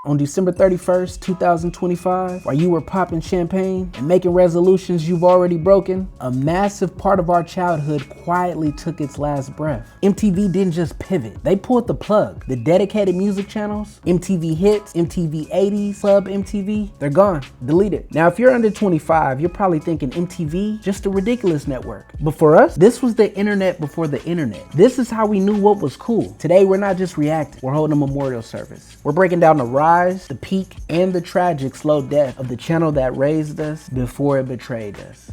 On December 31st, 2025, while you were popping champagne and making resolutions you've already broken, a massive part of our childhood quietly took its last breath. MTV didn't just pivot, they pulled the plug. The dedicated music channels, MTV Hits, MTV 80s, Club MTV, they're gone, deleted. Now, if you're under 25, you're probably thinking MTV, just a ridiculous network. But for us, this was the internet before the internet. This is how we knew what was cool. Today, we're not just reacting, we're holding a memorial service. We're breaking down the rise, the peak, and the tragic slow death of the channel that raised us before it betrayed us.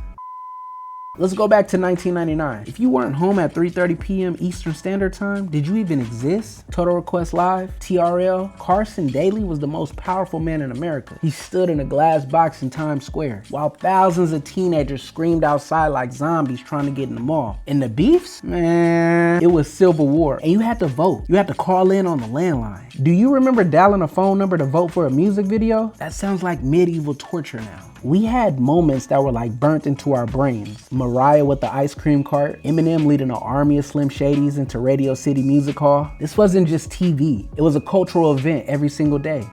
Let's go back to 1999. If you weren't home at 3:30 p.m. Eastern Standard Time, did you even exist? Total Request Live, TRL, Carson Daly was the most powerful man in America. He stood in a glass box in Times Square, while thousands of teenagers screamed outside like zombies trying to get in the mall. And the beefs? Man, it was civil war. And you had to vote. You had to call in on the landline. Do you remember dialing a phone number to vote for a music video? That sounds like medieval torture now. We had moments that were like burnt into our brains. Mariah with the ice cream cart, Eminem leading an army of Slim Shadys into Radio City Music Hall. This wasn't just TV, it was a cultural event every single day.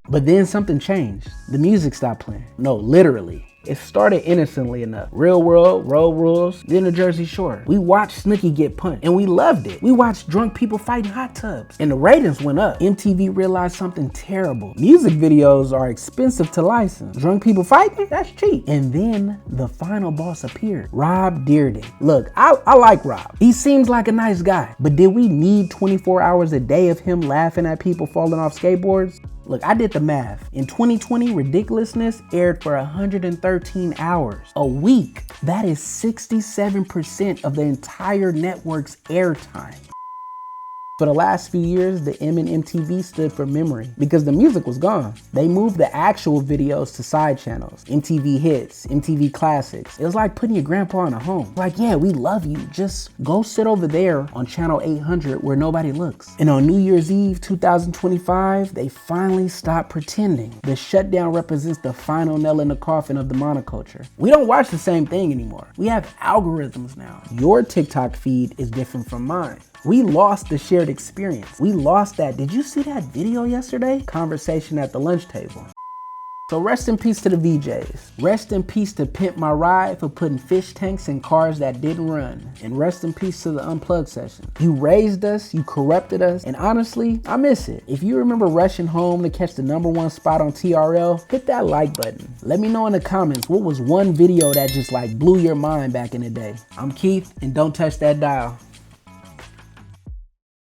But then something changed. The music stopped playing. No, literally. It started innocently enough. Real World, Road Rules, then the Jersey Shore. We watched Snooki get punched and we loved it. We watched drunk people fighting hot tubs and the ratings went up. MTV realized something terrible. Music videos are expensive to license. Drunk people fighting? That's cheap. And then the final boss appeared, Rob Dearden. Look, I like Rob. He seems like a nice guy, but did we need 24 hours a day of him laughing at people falling off skateboards? Look, I did the math. In 2020, Ridiculousness aired for 113 hours a week. That is 67% of the entire network's airtime. For the last few years, the M in MTV stood for memory because the music was gone. They moved the actual videos to side channels, MTV Hits, MTV Classics. It was like putting your grandpa in a home. Like, yeah, we love you. Just go sit over there on channel 800 where nobody looks. And on New Year's Eve 2025, they finally stopped pretending. The shutdown represents the final nail in the coffin of the monoculture. We don't watch the same thing anymore. We have algorithms now. Your TikTok feed is different from mine. We lost the shared experience. We lost that. Did you see that video yesterday? Conversation at the lunch table. So rest in peace to the VJs. Rest in peace to Pimp My Ride for putting fish tanks in cars that didn't run. And rest in peace to the Unplugged session. You raised us, you corrupted us, and honestly, I miss it. If you remember rushing home to catch the #1 spot on TRL, hit that like button. Let me know in the comments what was one video that just like blew your mind back in the day. I'm Keith, and don't touch that dial.